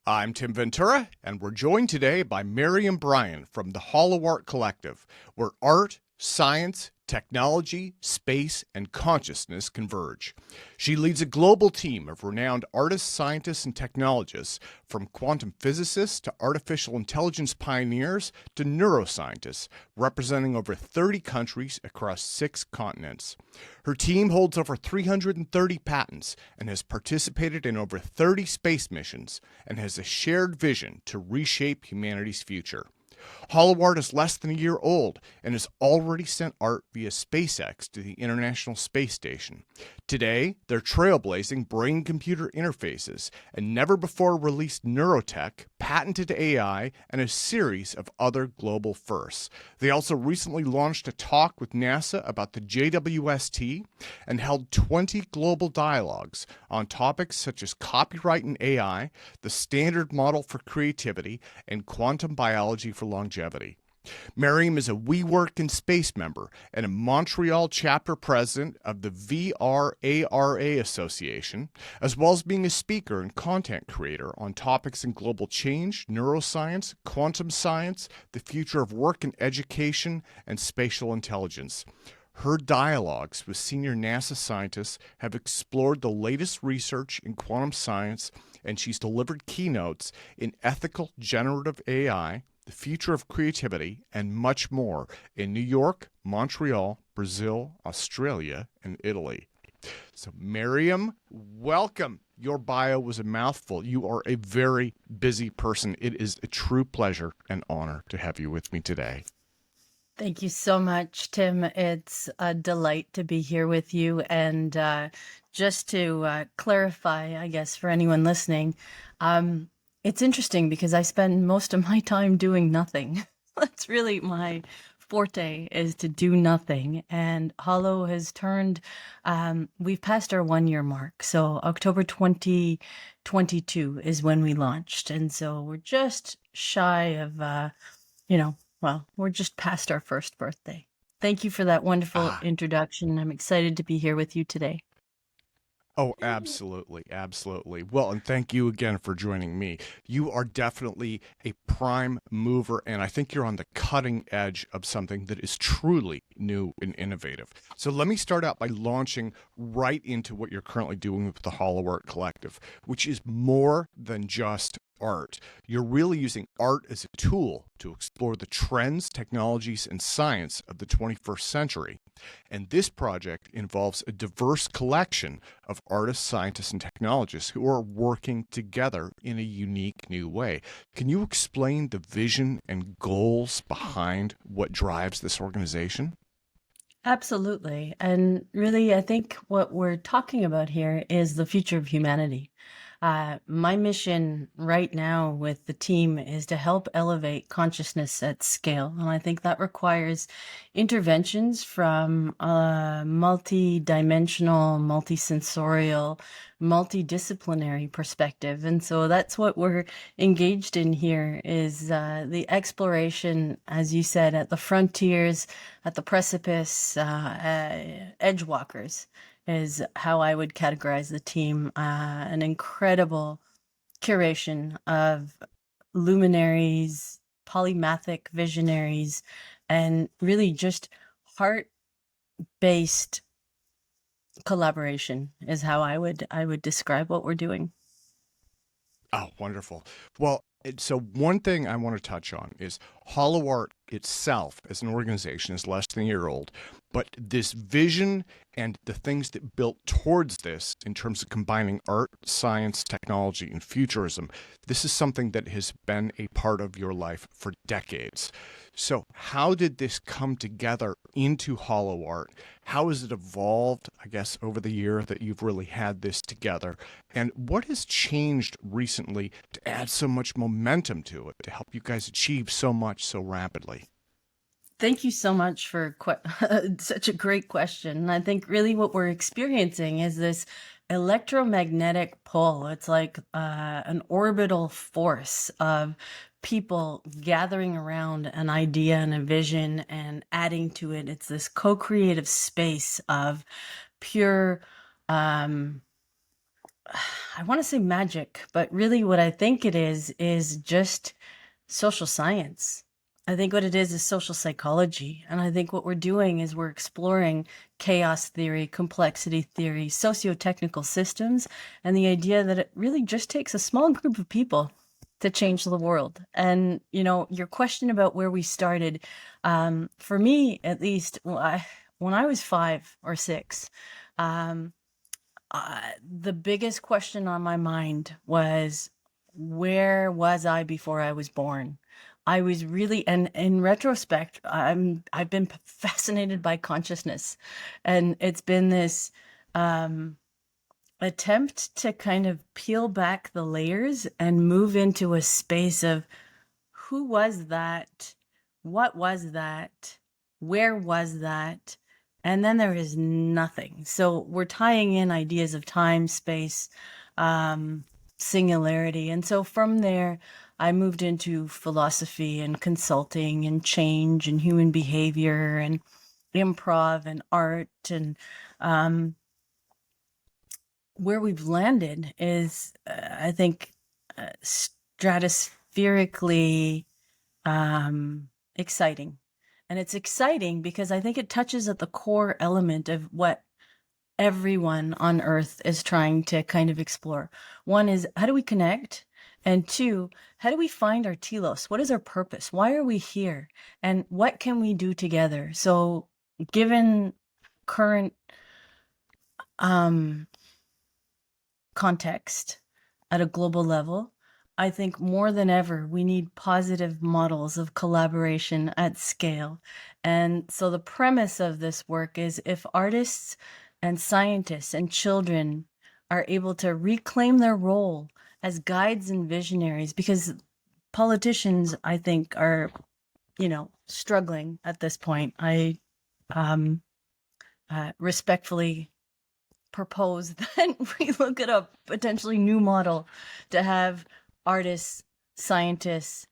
I'm Tim Ventura, and we're joined today by Mariam Brian from the Holo-Art Collective, where art, science, technology, space, and consciousness converge. She leads a global team of renowned artists, scientists, and technologists, from quantum physicists to artificial intelligence pioneers to neuroscientists, representing over 30 countries across 6 continents. Her team holds over 330 patents and has participated in over 30 space missions and has a shared vision to reshape humanity's future. Holo-Art is less than a year old and has already sent art via SpaceX to the International Space Station. Today, they're trailblazing brain-computer interfaces and never-before-released neurotech, patented AI, and a series of other global firsts. They also recently launched a talk with NASA about the JWST and held 20 global dialogues on topics such as copyright and AI, the standard model for creativity, and quantum biology for longevity. Mariam is a We Work in Space member and a Montreal Chapter President of the VRARA Association, as well as being a speaker and content creator on topics in global change, neuroscience, quantum science, the future of work and education, and spatial intelligence. Her dialogues with senior NASA scientists have explored the latest research in quantum science, and she's delivered keynotes in ethical generative AI, the future of creativity, and much more in New York, Montreal, Brazil, Australia, and Italy. So, Mariam, welcome. Your bio was a mouthful. You are a very busy person. It is a true pleasure and honor to have you with me today. Thank you so much, Tim. It's a delight to be here with you. And just to clarify, I guess, for anyone listening, it's interesting because I spend most of my time doing nothing. That's really my forte, is to do nothing. And Holo has turned, we've passed our 1-year mark. So October 2022 is when we launched. And so we're just shy of, we're just past our first birthday. Thank you for that wonderful introduction. I'm excited to be here with you today. Oh, absolutely. Absolutely. Well, and thank you again for joining me. You are definitely a prime mover, and I think you're on the cutting edge of something that is truly new and innovative. So let me start out by launching right into what you're currently doing with the Holo-Art Collective, which is more than just art. You're really using art as a tool to explore the trends, technologies, and science of the 21st century. And this project involves a diverse collection of artists, scientists, and technologists who are working together in a unique new way. Can you explain the vision and goals behind what drives this organization? Absolutely. And really, I think what we're talking about here is the future of humanity. My mission right now with the team is to help elevate consciousness at scale. And I think that requires interventions from a multi-dimensional, multi-sensorial, multidisciplinary perspective. And so that's what we're engaged in here, is the exploration, as you said, at the frontiers, at the precipice, edge walkers is how I would categorize the team. An incredible curation of luminaries, polymathic visionaries, and really just heart-based collaboration is how I would describe what we're doing. Oh, wonderful. Well, so one thing I want to touch on is Holo-Art itself as an organization is less than a year old, but this vision and the things that built towards this in terms of combining art, science, technology, and futurism, this is something that has been a part of your life for decades. So how did this come together into Holo-Art? How has it evolved, I guess, over the year that you've really had this together? And what has changed recently to add so much momentum to it, to help you guys achieve so much so rapidly? Thank you so much for such a great question. I think really what we're experiencing is this electromagnetic pull. It's like an orbital force of people gathering around an idea and a vision and adding to it. It's this co-creative space of pure I want to say magic, but really what I think it is just social science. I think what it is social psychology. And I think what we're doing is we're exploring chaos theory, complexity theory, socio-technical systems, and the idea that it really just takes a small group of people to change the world. And, your question about where we started, for me, at least, when I was 5 or 6, um, the biggest question on my mind was, where was I before I was born? I was really, and in retrospect, I've been fascinated by consciousness, and it's been this attempt to kind of peel back the layers and move into a space of who was that? What was that? Where was that? And then there is nothing. So we're tying in ideas of time, space, singularity. And so from there, I moved into philosophy and consulting and change and human behavior and improv and art. And where we've landed is, I think, stratospherically exciting. And it's exciting because I think it touches at the core element of what everyone on earth is trying to kind of explore. One is, how do we connect? And two, how do we find our telos? What is our purpose? Why are we here? And what can we do together? So given current context at a global level, I think more than ever, we need positive models of collaboration at scale. And so the premise of this work is, if artists and scientists and children are able to reclaim their role as guides and visionaries, because politicians, I think, are, struggling at this point. I respectfully propose that we look at a potentially new model to have artists, scientists,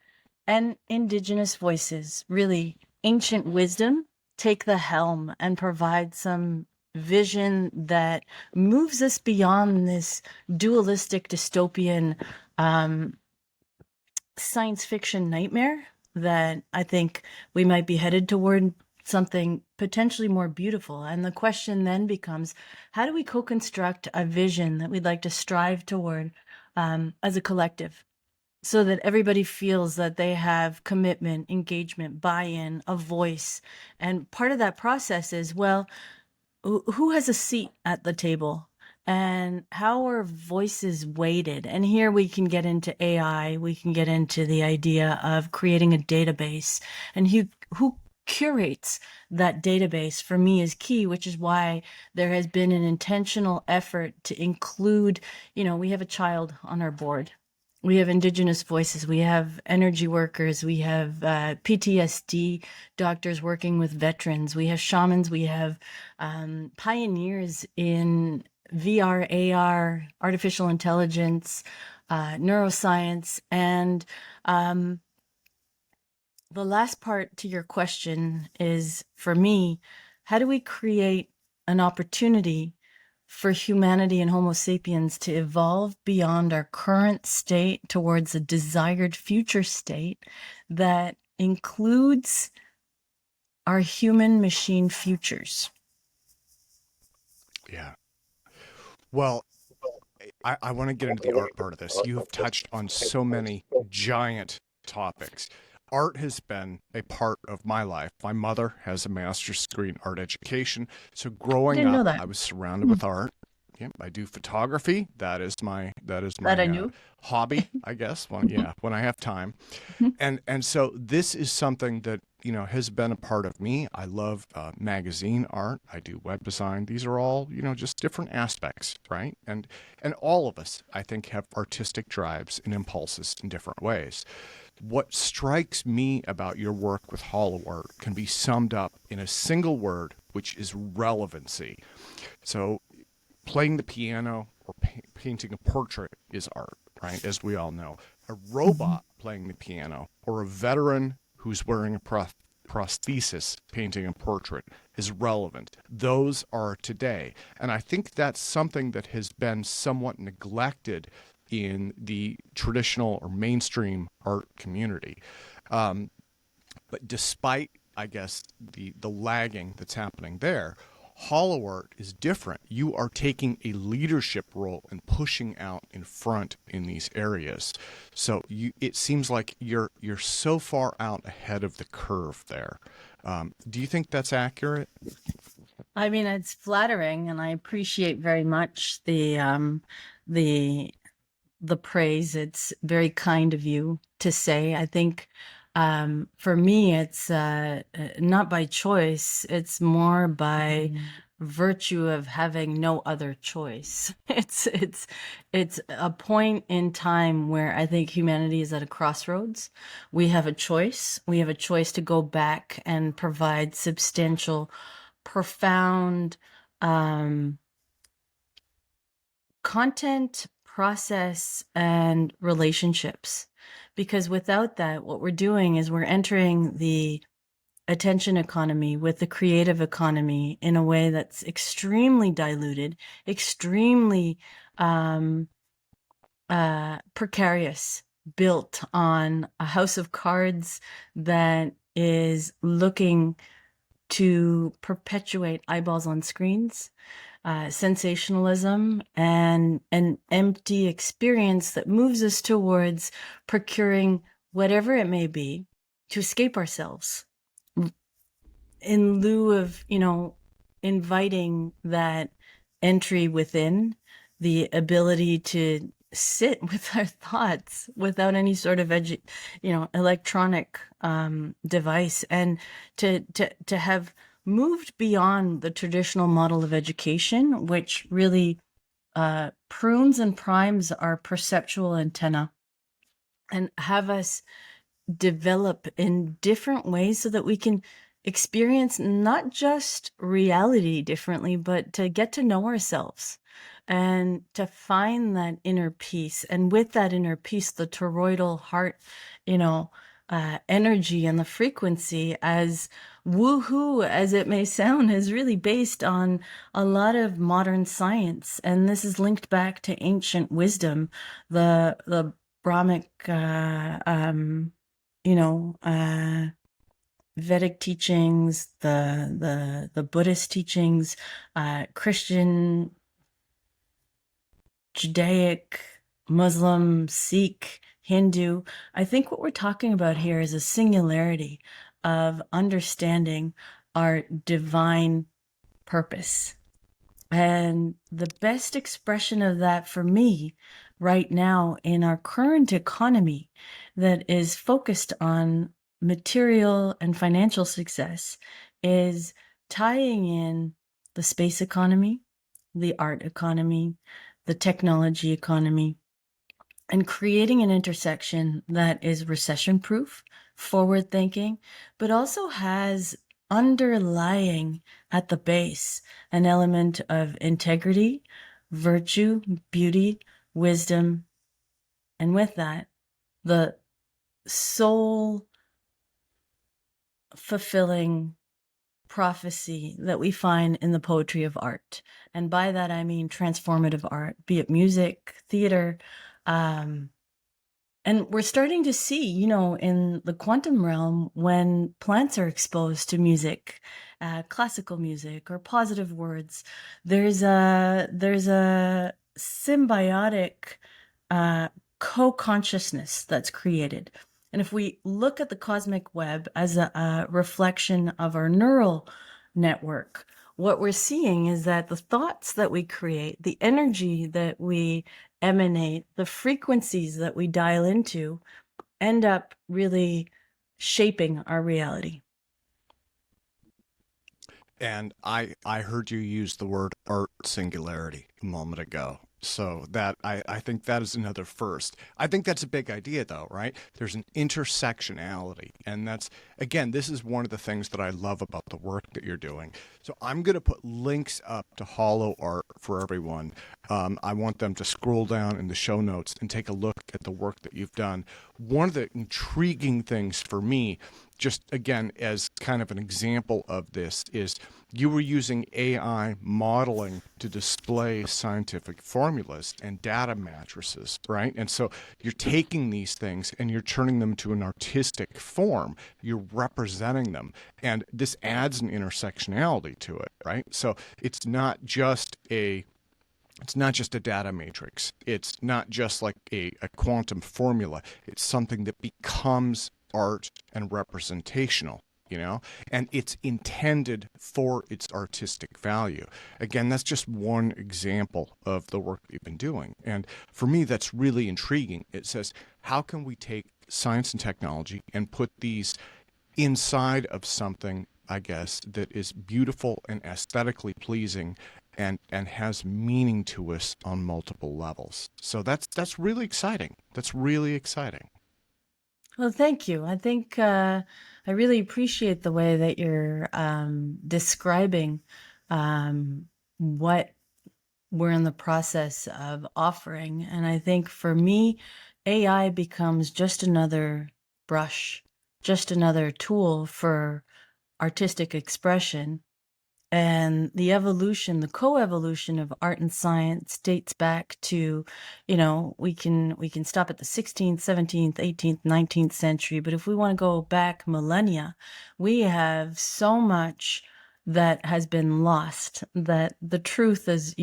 and indigenous voices, really ancient wisdom, take the helm and provide some vision that moves us beyond this dualistic dystopian science fiction nightmare that I think we might be headed toward something potentially more beautiful. And the question then becomes, how do we co-construct a vision that we'd like to strive toward as a collective, so that everybody feels that they have commitment, engagement, buy-in, a voice? And part of that process is, well, who has a seat at the table? And how are voices weighted? And here we can get into AI, we can get into the idea of creating a database, and who curates that database for me is key, which is why there has been an intentional effort to include, we have a child on our board. We have indigenous voices, we have energy workers, we have PTSD doctors working with veterans, we have shamans, we have pioneers in VR, AR, artificial intelligence, neuroscience. And the last part to your question is, for me, how do we create an opportunity for humanity and Homo sapiens to evolve beyond our current state towards a desired future state that includes our human machine futures? Yeah. Well, I want to get into the art part of this. You have touched on so many giant topics. Art has been a part of my life. My mother has a master's degree in art education. So growing Didn't know up, that. I was surrounded with art. Yeah, I do photography. That is my That I knew. hobby, I guess. When I have time. And so this is something that has been a part of me. I love magazine art. I do web design. These are all just different aspects, right? And all of us, I think, have artistic drives and impulses in different ways. What strikes me about your work with Holo-Art can be summed up in a single word, which is relevancy. So playing the piano or painting a portrait is art, right? As we all know. A robot playing the piano or a veteran who's wearing a prosthesis, painting, and portrait is relevant. Those are today. And I think that's something that has been somewhat neglected in the traditional or mainstream art community. But despite, I guess, the lagging that's happening there, Holo-Art is different. You are taking a leadership role and pushing out in front in these areas. So it seems like you're so far out ahead of the curve there. Do you think that's accurate? I mean, it's flattering, and I appreciate very much the praise. It's very kind of you to say. I think for me, it's not by choice. It's more by virtue of having no other choice. It's a point in time where I think humanity is at a crossroads. We have a choice. We have a choice to go back and provide substantial, profound content, process, and relationships. Because without that, what we're doing is we're entering the attention economy with the creative economy in a way that's extremely diluted, extremely precarious, built on a house of cards that is looking to perpetuate eyeballs on screens, sensationalism, and an empty experience that moves us towards procuring whatever it may be to escape ourselves, in lieu of, inviting that entry within, the ability to sit with our thoughts without any sort of electronic device, and to have moved beyond the traditional model of education, which really prunes and primes our perceptual antenna, and have us develop in different ways so that we can experience not just reality differently, but to get to know ourselves and to find that inner peace. And with that inner peace, the toroidal heart, energy and the frequency, as woohoo as it may sound, is really based on a lot of modern science. And this is linked back to ancient wisdom, the Brahmic, Vedic teachings, the Buddhist teachings, Christian, Judaic, Muslim, Sikh, Hindu. I think what we're talking about here is a singularity of understanding our divine purpose. And the best expression of that for me right now in our current economy that is focused on material and financial success is tying in the space economy, the art economy, the technology economy, and creating an intersection that is recession proof, forward thinking, but also has underlying at the base an element of integrity, virtue, beauty, wisdom, and with that, the soul fulfilling prophecy that we find in the poetry of art. And by that, I mean transformative art, be it music, theater. And we're starting to see, in the quantum realm, when plants are exposed to music, classical music or positive words, there's a symbiotic co-consciousness that's created. And if we look at the cosmic web as a reflection of our neural network, what we're seeing is that the thoughts that we create, the energy that we emanate, the frequencies that we dial into, end up really shaping our reality. And I heard you use the word art singularity a moment ago. So that I think that is another first. I think that's a big idea though, right? There's an intersectionality. And that's, again, this is one of the things that I love about the work that you're doing. So I'm going to put links up to Holo-Art for everyone. I want them to scroll down in the show notes and take a look at the work that you've done. One of the intriguing things for me just again, as kind of an example of this, is you were using AI modeling to display scientific formulas and data matrices, right? And so you're taking these things and you're turning them to an artistic form. You're representing them. And this adds an intersectionality to it, right? So it's not just a data matrix. It's not just like a quantum formula. It's something that becomes art and representational, and it's intended for its artistic value. Again, that's just one example of the work we've been doing. And for me, that's really intriguing. It says, how can we take science and technology and put these inside of something, I guess, that is beautiful and aesthetically pleasing and has meaning to us on multiple levels. So that's really exciting. That's really exciting. Well, thank you. I think I really appreciate the way that you're describing what we're in the process of offering. And I think for me, AI becomes just another brush, just another tool for artistic expression. And the evolution, the co-evolution of art and science dates back to, we can stop at the 16th, 17th, 18th, 19th century. But if we want to go back millennia, we have so much that has been lost, that the truth is,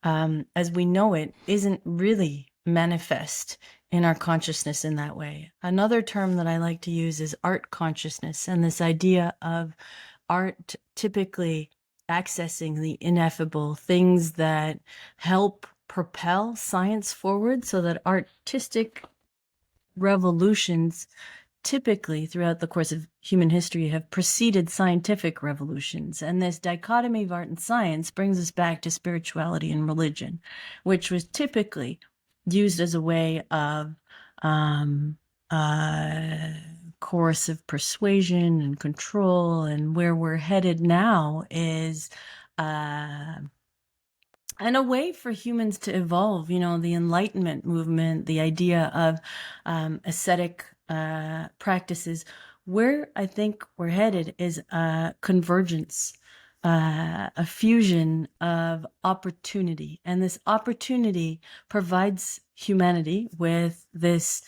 as we know it, isn't really manifest in our consciousness in that way. Another term that I like to use is art consciousness, and this idea of art typically accessing the ineffable, things that help propel science forward, so that artistic revolutions typically throughout the course of human history have preceded scientific revolutions. And this dichotomy of art and science brings us back to spirituality and religion, which was typically used as a way of coercive persuasion and control. And where we're headed now is and a way for humans to evolve, the Enlightenment movement, the idea of ascetic practices. Where I think we're headed is a convergence, a fusion of opportunity. And this opportunity provides humanity with this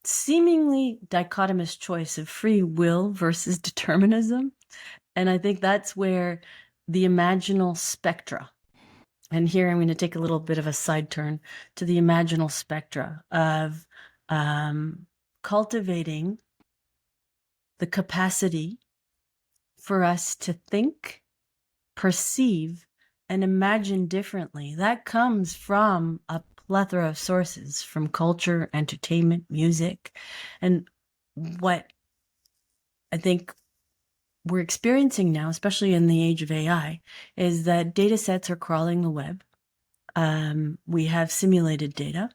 seemingly dichotomous choice of free will versus determinism. And I think that's where the imaginal spectra, and here I'm going to take a little bit of a side turn to the imaginal spectra of cultivating the capacity for us to think, perceive, and imagine differently. That comes from a plethora of sources, from culture, entertainment, music. And what I think we're experiencing now, especially in the age of AI, is that data sets are crawling the web. We have simulated data.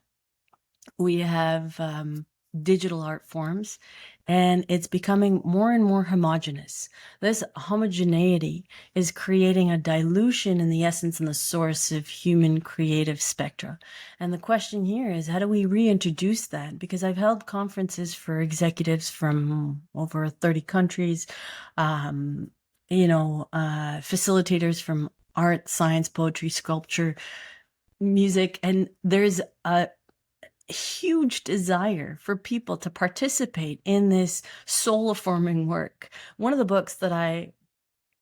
We have digital art forms, and it's becoming more and more homogeneous. This homogeneity is creating a dilution in the essence and the source of human creative spectra. And the question here is, how do we reintroduce that? Because I've held conferences for executives from over 30 countries, facilitators from art, science, poetry, sculpture, music, and there's a huge desire for people to participate in this soul-forming work. One of the books that I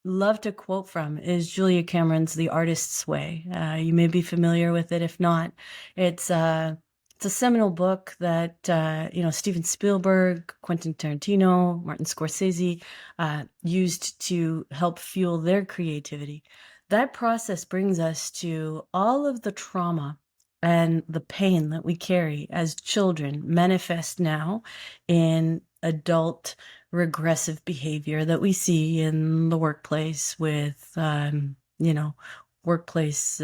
love to quote from is Julia Cameron's The Artist's Way. You may be familiar with it. If not, it's a seminal book that Steven Spielberg, Quentin Tarantino, Martin Scorsese used to help fuel their creativity. That process brings us to all of the trauma and the pain that we carry as children manifest now in adult regressive behavior that we see in the workplace with, workplace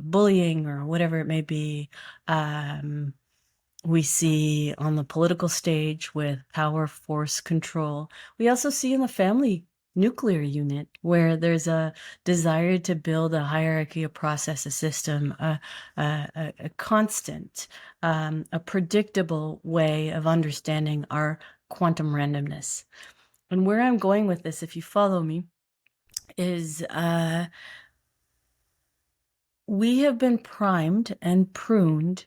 bullying or whatever it may be. We see on the political stage with power, force, control. We also see in the family nuclear unit where there's a desire to build a hierarchy, a process, a system, a constant, a predictable way of understanding our quantum randomness. And where I'm going with this, if you follow me, is we have been primed and pruned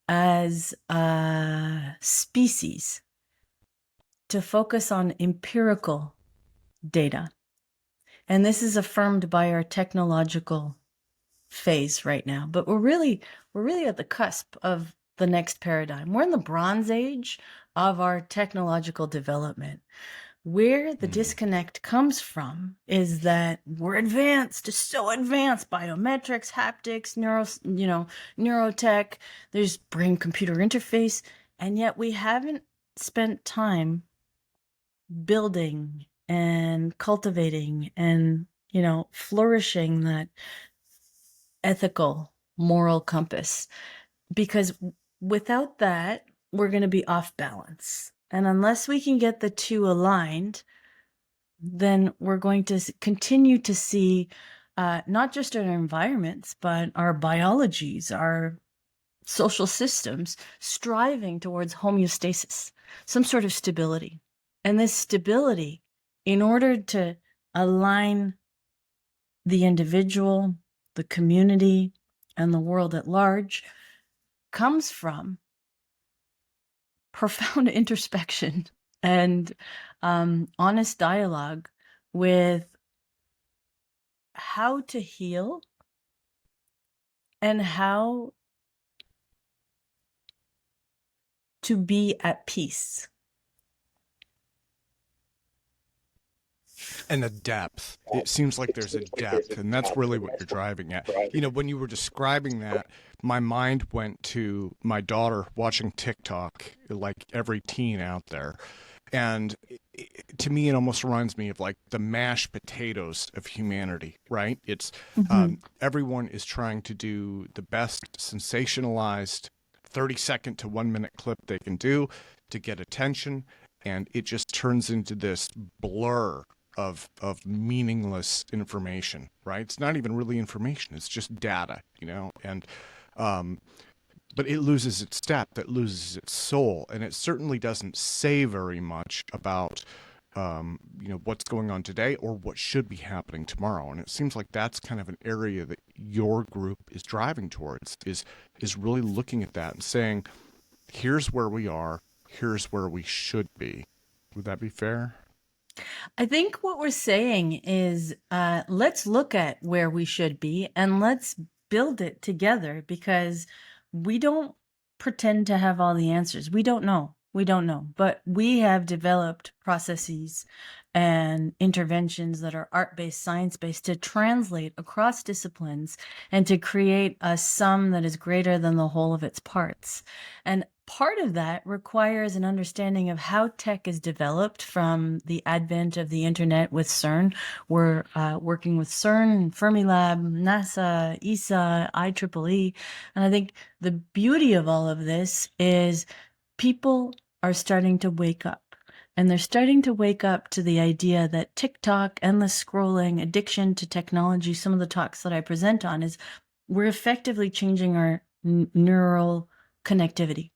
as a species to focus on empirical data. And this is affirmed by our technological phase right now. But we're really at the cusp of the next paradigm. We're in the Bronze Age of our technological development. Where the disconnect comes from is that we're advanced, so advanced, biometrics, haptics, neurotech, there's brain-computer interface, and yet we haven't spent time building and cultivating and, flourishing that ethical, moral compass. Because without that, we're going to be off balance. And unless we can get the two aligned, then we're going to continue to see not just our environments, but our biologies, our social systems striving towards homeostasis, some sort of stability. And this stability, in order to align the individual, the community, and the world at large, comes from profound introspection and honest dialogue with how to heal and how to be at peace. And the depth. It seems like there's a depth, and that's really what you're driving at. When you were describing that, my mind went to my daughter watching TikTok, like every teen out there. And to me, it almost reminds me of like the mashed potatoes of humanity, right? It's everyone is trying to do the best sensationalized 30-second to 1-minute clip they can do to get attention. And it just turns into this blur of meaningless information, right? It's not even really information. It's just data, and but it loses its depth, it loses its soul, and it certainly doesn't say very much about what's going on today or what should be happening tomorrow. And it seems like that's kind of an area that your group is driving towards, is really looking at that and saying, here's where we are, here's where we should be. Would that be fair? I think what we're saying is let's look at where we should be and let's build it together, because we don't pretend to have all the answers. We don't know. But we have developed processes and interventions that are art-based, science-based, to translate across disciplines and to create a sum that is greater than the whole of its parts. And part of that requires an understanding of how tech is developed from the advent of the internet with CERN. We're working with CERN, Fermilab, NASA, ESA, IEEE. And I think the beauty of all of this is people are starting to wake up. And they're starting to wake up to the idea that TikTok, endless scrolling, addiction to technology, some of the talks that I present on, is we're effectively changing our neural connectivity.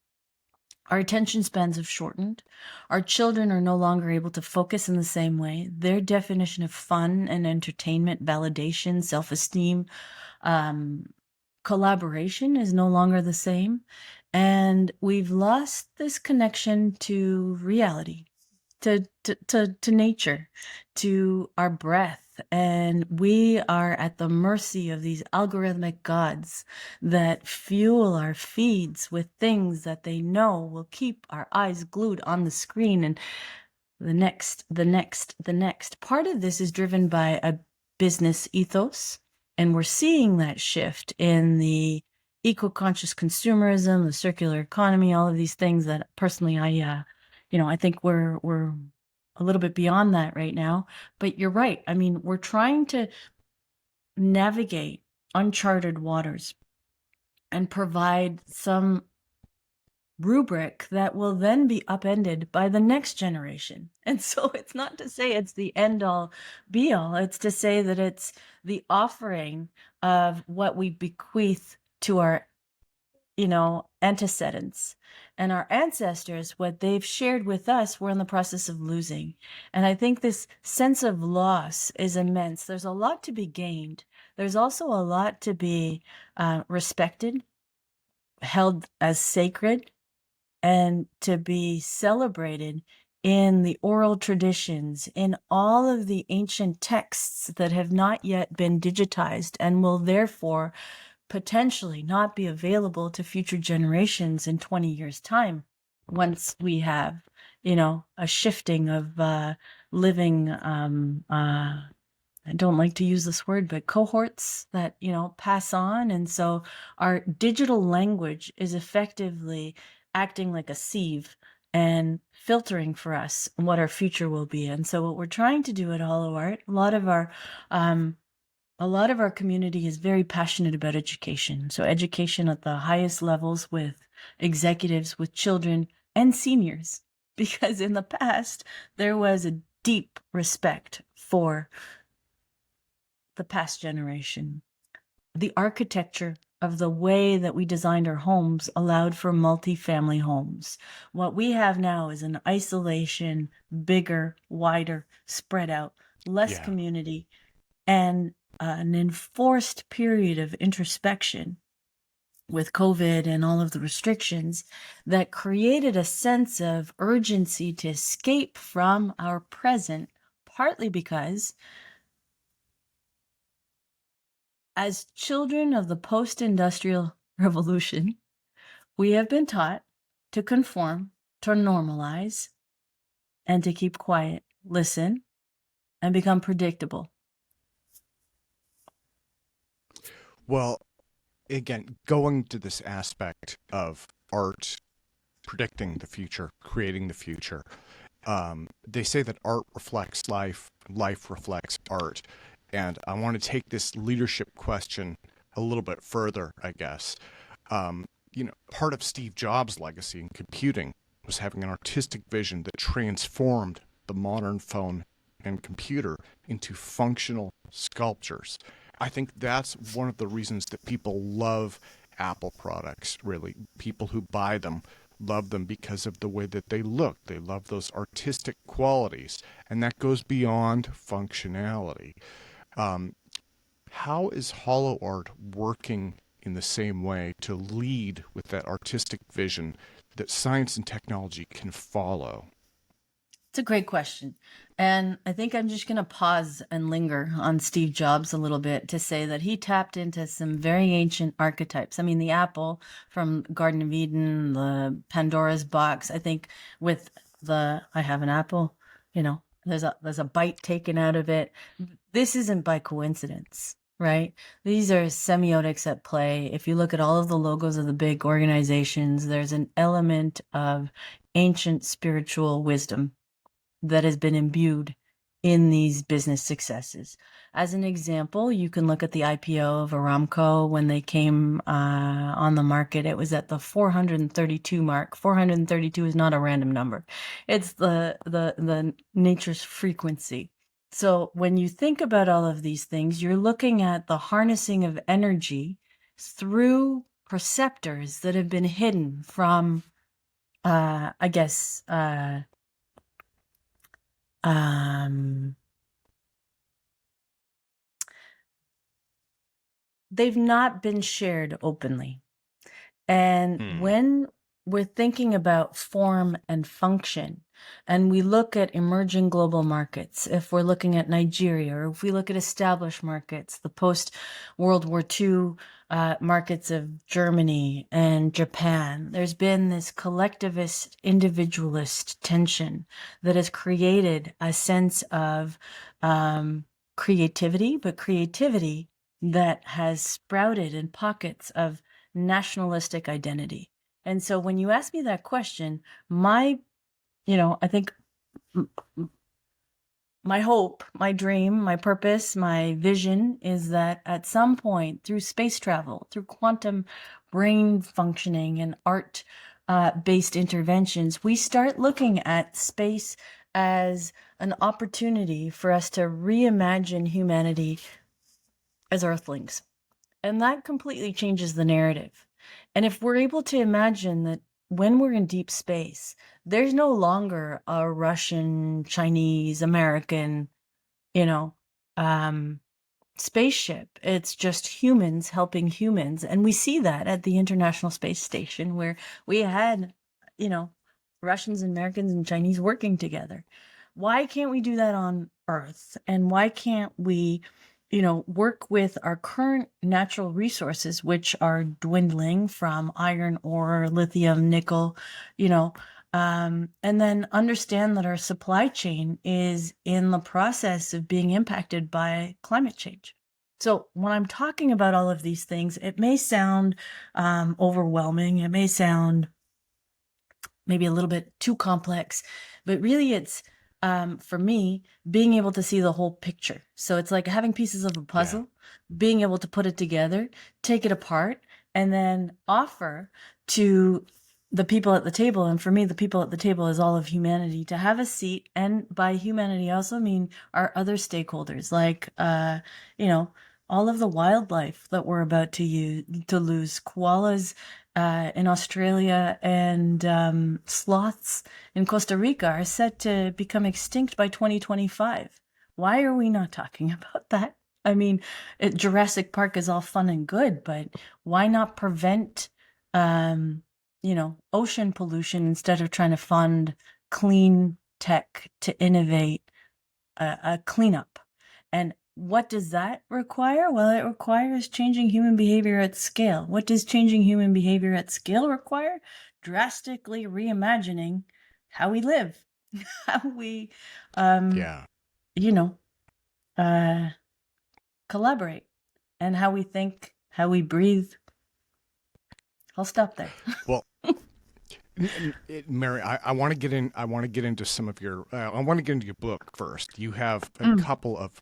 Our attention spans have shortened. Our children are no longer able to focus in the same way. Their definition of fun and entertainment, validation, self-esteem, collaboration is no longer the same. And we've lost this connection to reality, to nature, to our breath. And we are at the mercy of these algorithmic gods that fuel our feeds with things that they know will keep our eyes glued on the screen. And the next. Part of this is driven by a business ethos. And we're seeing that shift in the eco-conscious consumerism, the circular economy, all of these things that personally I think we're a little bit beyond that right now. But you're right. I mean, we're trying to navigate uncharted waters and provide some rubric that will then be upended by the next generation. And so it's not to say it's the end all be all. It's to say that it's the offering of what we bequeath to our antecedents. And our ancestors, what they've shared with us, we're in the process of losing. And I think this sense of loss is immense. There's a lot to be gained. There's also a lot to be respected, held as sacred, and to be celebrated in the oral traditions, in all of the ancient texts that have not yet been digitized and will therefore potentially not be available to future generations in 20 years' time, once we have, a shifting of living, I don't like to use this word, but cohorts that, pass on. And so our digital language is effectively acting like a sieve and filtering for us what our future will be. And so what we're trying to do at Holo-Art, a lot of our community is very passionate about education. So education at the highest levels with executives, with children and seniors, because in the past, there was a deep respect for the past generation. The architecture of the way that we designed our homes allowed for multi-family homes. What we have now is an isolation, bigger, wider, spread out, less Yeah. community, and an enforced period of introspection with COVID and all of the restrictions that created a sense of urgency to escape from our present, partly because as children of the post-industrial revolution, we have been taught to conform, to normalize, and to keep quiet, listen, and become predictable. Well, again, going to this aspect of art predicting the future, creating the future, they say that art reflects life, life reflects art. And I want to take this leadership question a little bit further, I guess. Part of Steve Jobs' legacy in computing was having an artistic vision that transformed the modern phone and computer into functional sculptures. I think that's one of the reasons that people love Apple products, really. People who buy them love them because of the way that they look. They love those artistic qualities, and that goes beyond functionality. Um, how is Holo-Art working in the same way to lead with that artistic vision that science and technology can follow? It's a great question. And I think I'm just going to pause and linger on Steve Jobs a little bit to say that he tapped into some very ancient archetypes. I mean, the apple from Garden of Eden, the Pandora's box, I think with I have an apple, there's a bite taken out of it. This isn't by coincidence, right? These are semiotics at play. If you look at all of the logos of the big organizations, there's an element of ancient spiritual wisdom that has been imbued in these business successes. As an example, you can look at the IPO of Aramco when they came on the market. It was at the 432 mark. 432 is not a random number. It's the nature's frequency. So when you think about all of these things, you're looking at the harnessing of energy through perceptors that have been hidden from, they've not been shared openly. And when we're thinking about form and function, and we look at emerging global markets, if we're looking at Nigeria, or if we look at established markets, the post-World War II markets of Germany and Japan, there's been this collectivist, individualist tension that has created a sense of creativity, but creativity that has sprouted in pockets of nationalistic identity. And so when you ask me that question, I think my hope, my dream, my purpose, my vision is that at some point through space travel, through quantum brain functioning and art based interventions, we start looking at space as an opportunity for us to reimagine humanity as Earthlings. And that completely changes the narrative. And if we're able to imagine that when we're in deep space, there's no longer a Russian, Chinese, American, you know, um, spaceship. It's just humans helping humans. And we see that at the International Space Station, where we had, you know, Russians, Americans, and Chinese working together. Why can't we do that on Earth? And why can't we, work with our current natural resources, which are dwindling from iron ore, lithium, nickel, you know, and then understand that our supply chain is in the process of being impacted by climate change. So when I'm talking about all of these things, it may sound overwhelming. It may sound maybe a little bit too complex, but really it's, for me, being able to see the whole picture. So it's like having pieces of a puzzle, being able to put it together, take it apart, and then offer to the people at the table. And for me, the people at the table is all of humanity, to have a seat. And by humanity, I also mean our other stakeholders, like, all of the wildlife that we're about to lose, koalas in Australia and sloths in Costa Rica are set to become extinct by 2025. Why are we not talking about that? I mean, Jurassic Park is all fun and good, but why not prevent, ocean pollution instead of trying to fund clean tech to innovate a cleanup? And what does that require? Well, it requires changing human behavior at scale. What does changing human behavior at scale require? Drastically reimagining how we live, how we, you know, uh, collaborate, and how we think, how we breathe. I'll stop there. Well, Mary, I want to get in. I want to get into some of your. I want to get into your book first. You have a couple of,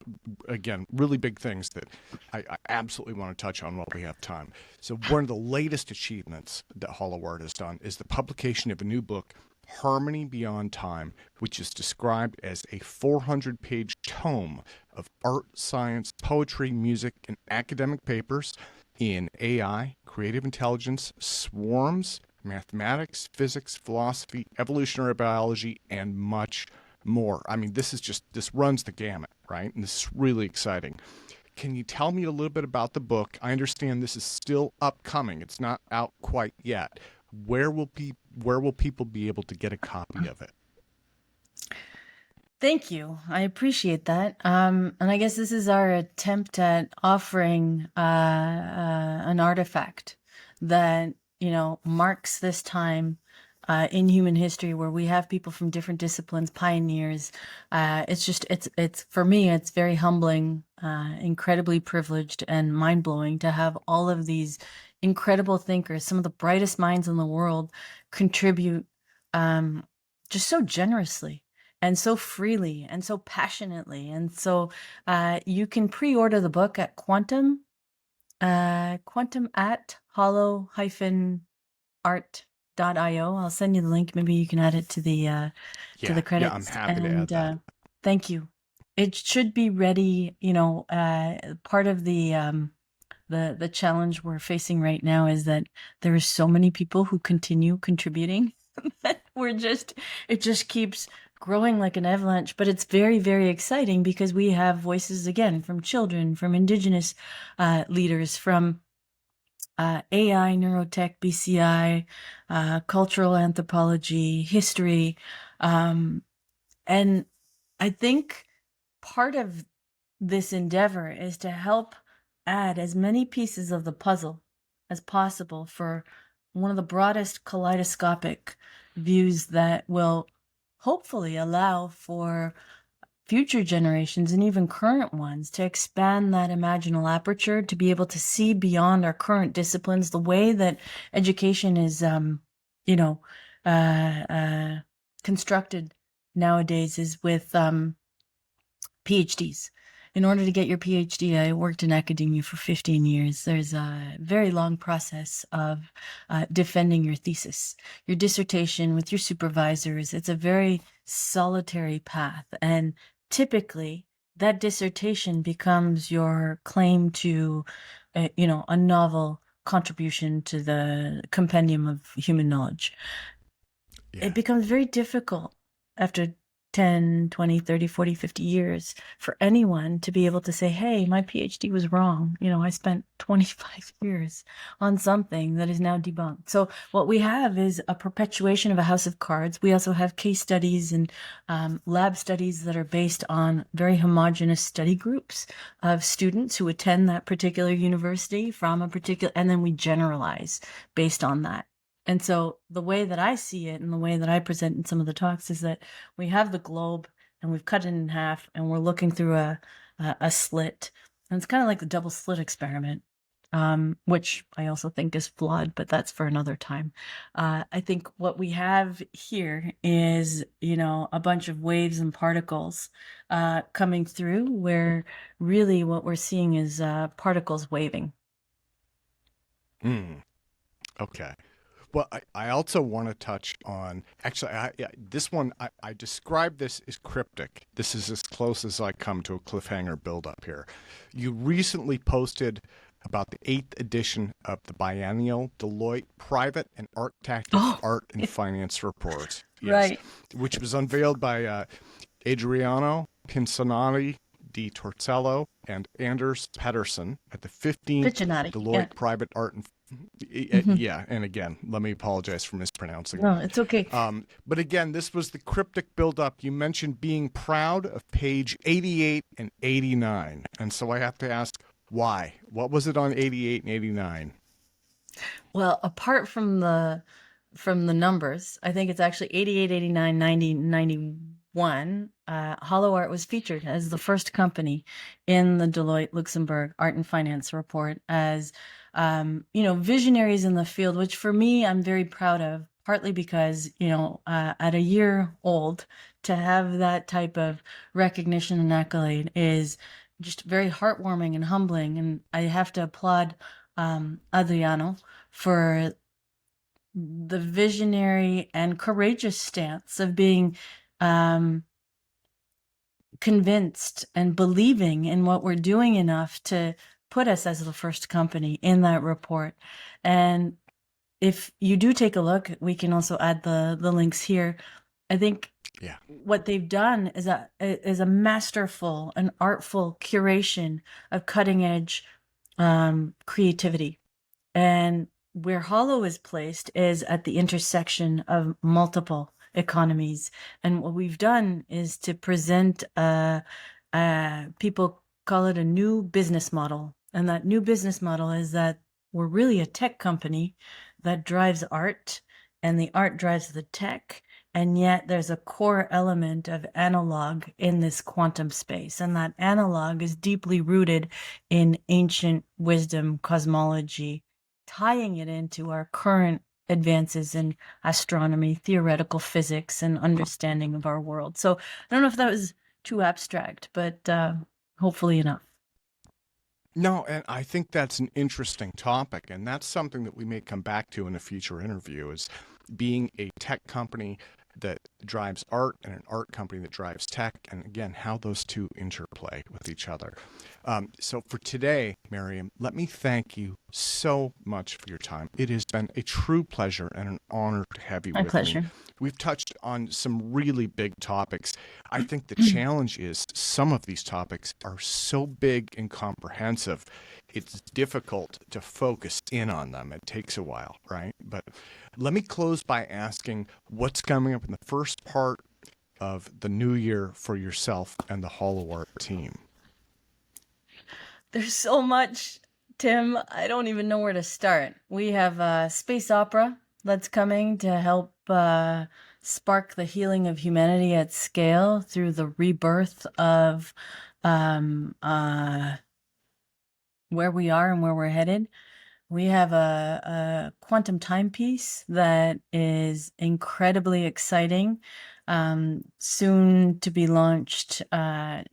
again, really big things that I absolutely want to touch on while we have time. So one of the latest achievements that Holo-Art has done is the publication of a new book, Harmony Beyond Time, which is described as a 400-page tome of art, science, poetry, music, and academic papers in AI, creative intelligence, swarms, mathematics, physics, philosophy, evolutionary biology, and much more. I mean, this runs the gamut, right? And this is really exciting. Can you tell me a little bit about the book? I understand this is still upcoming. It's not out quite yet. Where will people be able to get a copy of it? Thank you. I appreciate that. And I guess this is our attempt at offering an artifact that, marks this time in human history where we have people from different disciplines, pioneers. It's for me, it's very humbling, incredibly privileged and mind-blowing to have all of these incredible thinkers, some of the brightest minds in the world, contribute just so generously and so freely and so passionately. And so you can pre-order the book at Quantum at holo-art.io. I'll send you the link. Maybe you can add it to the credits. Yeah, I'm happy to add that. Thank you. It should be ready. Part of the challenge we're facing right now is that there are so many people who continue contributing that it just keeps growing like an avalanche. But it's very, very exciting because we have voices again from children, from Indigenous leaders, from AI, neurotech, BCI, cultural anthropology, history. And I think part of this endeavor is to help add as many pieces of the puzzle as possible for one of the broadest kaleidoscopic views that will hopefully allow for future generations and even current ones to expand that imaginal aperture, to be able to see beyond our current disciplines. The way that education is, constructed nowadays is with PhDs. In order to get your PhD, I worked in academia for 15 years. There's a very long process of defending your thesis, your dissertation with your supervisors. It's a very solitary path. And typically, that dissertation becomes your claim to, a novel contribution to the compendium of human knowledge. Yeah. It becomes very difficult after 10, 20, 30, 40, 50 years for anyone to be able to say, hey, my PhD was wrong. I spent 25 years on something that is now debunked. So what we have is a perpetuation of a house of cards. We also have case studies and lab studies that are based on very homogeneous study groups of students who attend that particular university from a particular, and then we generalize based on that. And so the way that I see it and the way that I present in some of the talks is that we have the globe and we've cut it in half and we're looking through a slit. And it's kind of like the double slit experiment, which I also think is flawed, but that's for another time. I think what we have here is, a bunch of waves and particles coming through, where really what we're seeing is particles waving. Okay. Well, I also want to touch on, actually, this one, I describe this as cryptic. This is as close as I come to a cliffhanger buildup here. You recently posted about the 8th edition of the biennial Deloitte Private and Architecture, Art and Finance Report. Yes, Right. which was unveiled by Adriano Pincinati di Torcello and Anders Pettersson at the 15th Piccionati, Deloitte yeah. Private Art and yeah, and again, let me apologize for mispronouncing No, that. it's okay. But again, this was the cryptic buildup. You mentioned being proud of page 88 and 89. And so I have to ask, why? What was it on 88 and 89? Well, apart from the numbers, I think it's actually 88, 89, 90, 91. Holo-Art was featured as the first company in the Deloitte Luxembourg Art and Finance Report as, visionaries in the field, which for me, I'm very proud of, partly because, at a year old, to have that type of recognition and accolade is just very heartwarming and humbling. And I have to applaud Adriano for the visionary and courageous stance of being convinced and believing in what we're doing enough to put us as the first company in that report. And if you do take a look, we can also add the links here. I think what they've done is a masterful and artful curation of cutting edge creativity. And where Holo is placed is at the intersection of multiple economies. And what we've done is to present people call it a new business model. And that new business model is that we're really a tech company that drives art, and the art drives the tech. And yet there's a core element of analog in this quantum space. And that analog is deeply rooted in ancient wisdom, cosmology, tying it into our current advances in astronomy, theoretical physics, and understanding of our world. So I don't know if that was too abstract, but hopefully enough. No, and I think that's an interesting topic, and that's something that we may come back to in a future interview, is being a tech company that drives art and an art company that drives tech, and again, how those two interplay with each other. So for today, Mariam, let me thank you so much for your time. It has been a true pleasure and an honor to have you My with pleasure. me. We've touched on some really big topics. I think the challenge is some of these topics are so big and comprehensive, it's difficult to focus in on them. It takes a while, right? But let me close by asking what's coming up in the first part of the new year for yourself and the Holo-Art team. There's so much, Tim. I don't even know where to start. We have a space opera that's coming to help spark the healing of humanity at scale through the rebirth of where we are and where we're headed. We have a quantum timepiece that is incredibly exciting, soon to be launched.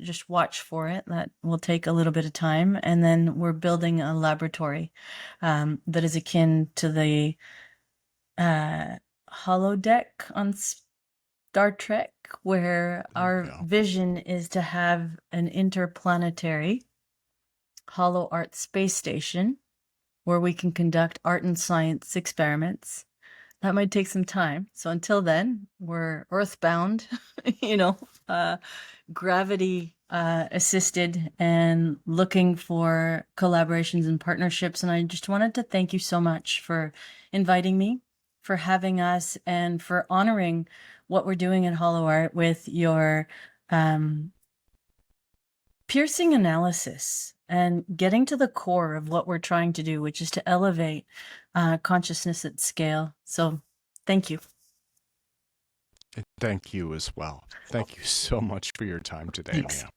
Just watch for it. That will take a little bit of time. And then we're building a laboratory that is akin to the holodeck on Star Trek, where our vision is to have an interplanetary Holo-Art space station where we can conduct art and science experiments. That might take some time. So until then, we're earthbound, you know, gravity assisted and looking for collaborations and partnerships. And I just wanted to thank you so much for inviting me, for having us, and for honoring what we're doing at Holo-Art with your piercing analysis and getting to the core of what we're trying to do, which is to elevate consciousness at scale. So thank you. Thank you as well. Thank you so much for your time today, Thanks. Mia.